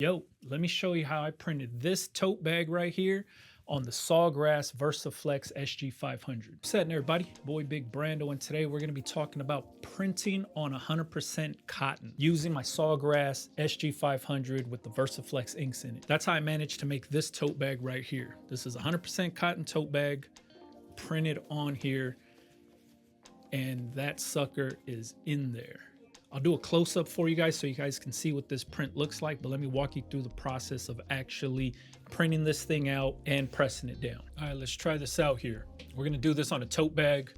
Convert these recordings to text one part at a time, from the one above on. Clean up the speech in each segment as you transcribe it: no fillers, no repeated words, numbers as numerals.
Yo, let me show you how I printed this tote bag right here on the Sawgrass Versiflex SG500. What's happening, everybody? Boy Big Brando, and today we're going to be talking about printing on 100% cotton using my Sawgrass SG500 with the Versiflex inks in it. That's how I managed to make this tote bag right here. This is a 100% cotton tote bag printed on here, and that sucker is in there. I'll do a close-up for you guys so you guys can see what this print looks like, but let me walk you through the process of actually printing this thing out and pressing it down. All right, let's try this out here. We're gonna do this on a tote bag.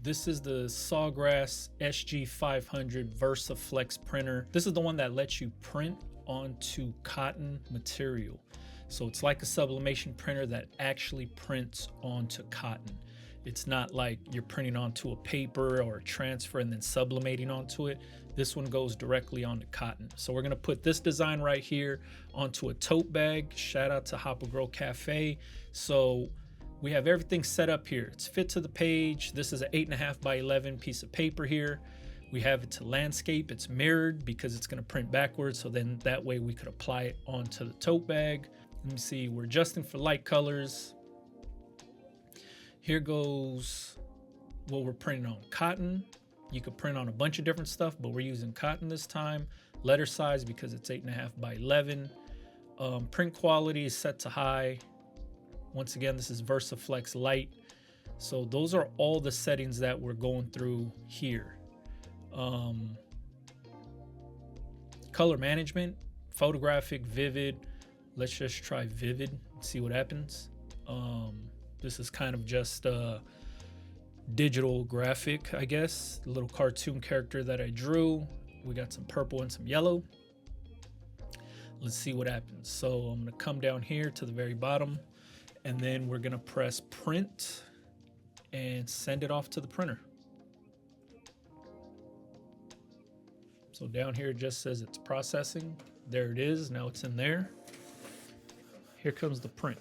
This is the Sawgrass SG500 Versiflex printer. This is the one that lets you print onto cotton material. So it's like a sublimation printer that actually prints onto cotton. It's not like you're printing onto a paper or a transfer and then sublimating onto it. This one goes directly onto cotton. So we're gonna put this design right here onto a tote bag. Shout out to Hopper Grow Cafe. So we have everything set up here. It's fit to the page. This is an 8.5 by 11 piece of paper here. We have it to landscape. It's mirrored because it's gonna print backwards. So then that way we could apply it onto the tote bag. Let me see, we're adjusting for light colors. Here goes what we're printing on. Cotton. You could print on a bunch of different stuff, but we're using cotton this time. Letter size because it's 8.5 by 11. Print quality is set to high. Once again, this is Versiflex Light. So those are all the settings that we're going through here. Color management, photographic, vivid. Let's just try vivid and see what happens. This is kind of just a digital graphic, I guess. A little cartoon character that I drew. We got some purple and some yellow. Let's see what happens. So I'm gonna come down here to the very bottom, and then we're gonna press print and send it off to the printer. So down here it just says it's processing. There it is, now it's in there. Here comes the print.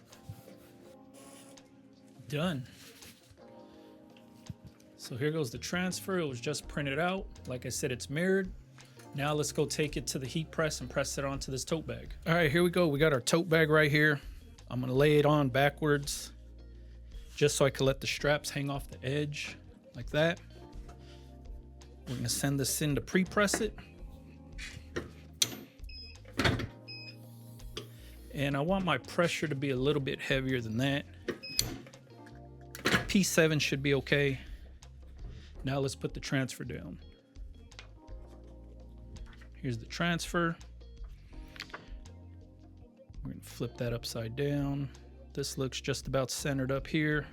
Done. So here goes the transfer. It was just printed out. Like I said, it's mirrored. Now let's go take it to the heat press and press it onto this tote bag. All right, here we go. We got our tote bag right here. I'm gonna lay it on backwards just so I can let the straps hang off the edge like that. We're gonna send this in to pre-press it. And I want my pressure to be a little bit heavier than that. P7 should be okay. Now let's put the transfer down. Here's the transfer. We're gonna flip that upside down. This looks just about centered up here.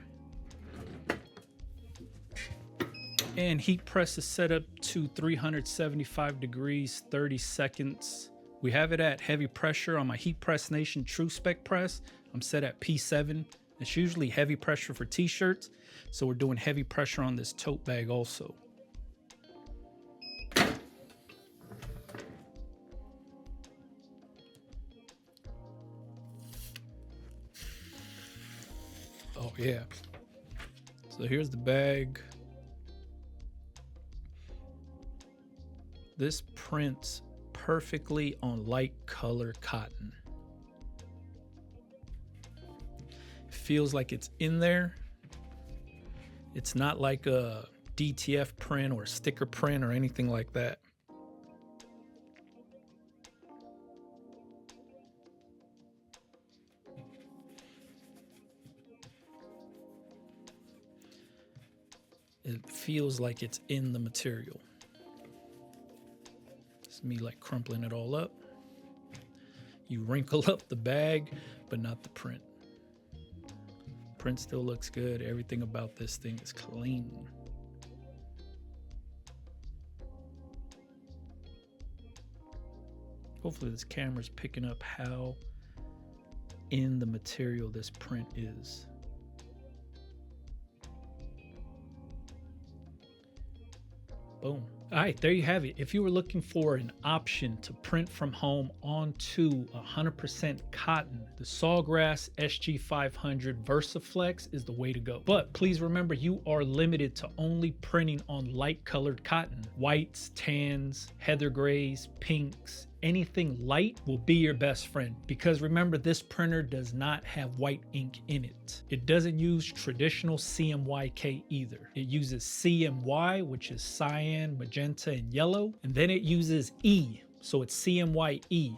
And heat press is set up to 375 degrees, 30 seconds. We have it at heavy pressure on my Heat Press Nation truespec press. I'm set at P7. It's usually heavy pressure for t-shirts, so we're doing heavy pressure on this tote bag also. Oh yeah. So here's the bag. This prints perfectly on light color cotton. Feels like it's in there. It's not like a DTF print or sticker print or anything like that. It feels like it's in the material. It's me like crumpling it all up. You wrinkle up the bag, but not the print. Print still looks good. Everything about this thing is clean. Hopefully this camera's picking up how in the material this print is. Boom. All right, there you have it. If you were looking for an option to print from home onto 100% cotton, the Sawgrass SG500 Versiflex is the way to go. But please remember, you are limited to only printing on light colored cotton. Whites, tans, heather grays, pinks, anything light will be your best friend, because remember, this printer does not have white ink in it. It doesn't use traditional CMYK either. It uses CMY, which is cyan, magenta, and yellow, and then it uses E, so it's CMYE,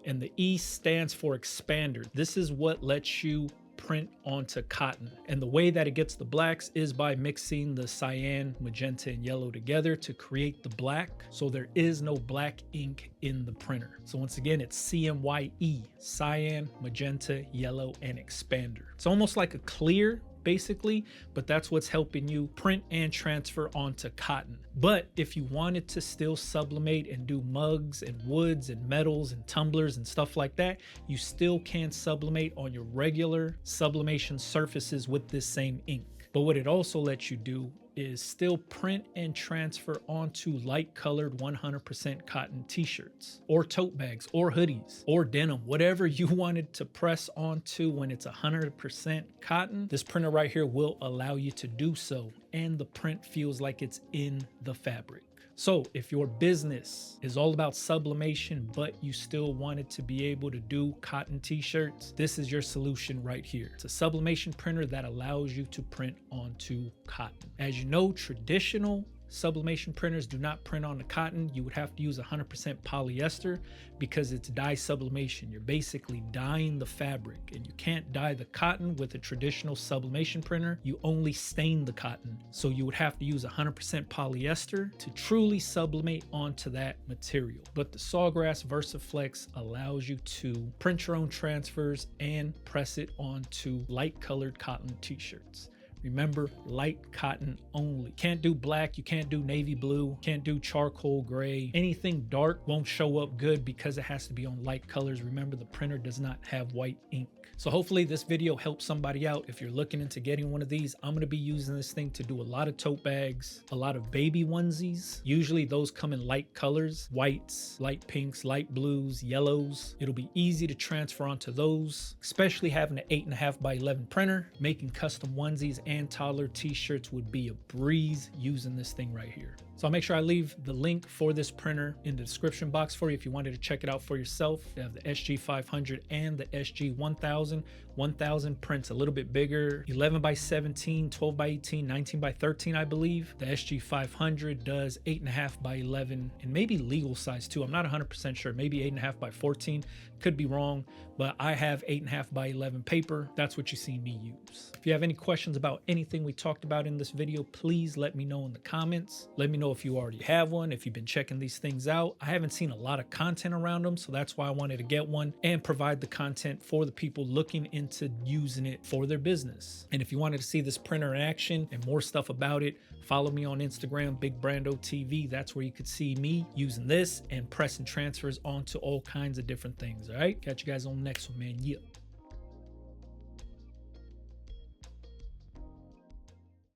and the E stands for expander. This is what lets you print onto cotton, and the way that it gets the blacks is by mixing the cyan, magenta, and yellow together to create the black, so there is no black ink in the printer. So once again, it's CMYE, cyan, magenta, yellow, and expander. It's almost like a clear basically, but that's what's helping you print and transfer onto cotton. But if you wanted to still sublimate and do mugs and woods and metals and tumblers and stuff like that, you still can sublimate on your regular sublimation surfaces with this same ink. But what it also lets you do is still print and transfer onto light colored 100% cotton t-shirts or tote bags or hoodies or denim, whatever you wanted to press onto when it's 100% cotton. This printer right here will allow you to do so, and the print feels like it's in the fabric. So if your business is all about sublimation, but you still wanted to be able to do cotton t-shirts, this is your solution right here. It's a sublimation printer that allows you to print onto cotton. As you know, traditional sublimation printers do not print on the cotton. You would have to use 100% polyester because it's dye sublimation. You're basically dyeing the fabric, and you can't dye the cotton with a traditional sublimation printer. You only stain the cotton. So you would have to use 100% polyester to truly sublimate onto that material. But the Sawgrass Versiflex allows you to print your own transfers and press it onto light colored cotton t-shirts. Remember, light cotton only. Can't do black, you can't do navy blue, can't do charcoal gray. Anything dark won't show up good because it has to be on light colors. Remember, the printer does not have white ink. So hopefully this video helps somebody out. If you're looking into getting one of these, I'm gonna be using this thing to do a lot of tote bags, a lot of baby onesies. Usually those come in light colors, whites, light pinks, light blues, yellows. It'll be easy to transfer onto those, especially having an 8.5 by 11 printer. Making custom onesies and toddler t-shirts would be a breeze using this thing right here. So I'll make sure I leave the link for this printer in the description box for you if you wanted to check it out for yourself. They have the SG500 and the SG1000. 1000 prints a little bit bigger, 11 by 17, 12 by 18, 19 by 13, I believe. The SG500 does 8.5 by 11 and maybe legal size too. I'm not 100% sure, maybe 8.5 by 14. Could be wrong, but I have 8.5 by 11 paper. That's what you see me use. If you have any questions about anything we talked about in this video, please let me know in the comments. Let me know if you already have one, if you've been checking these things out. I haven't seen a lot of content around them, so that's why I wanted to get one and provide the content for the people looking into using it for their business. And if you wanted to see this printer in action and more stuff about it, follow me on Instagram, Big Brando TV. That's where you could see me using this and pressing transfers onto all kinds of different things. All right, catch you guys on the next one, man. Yeah.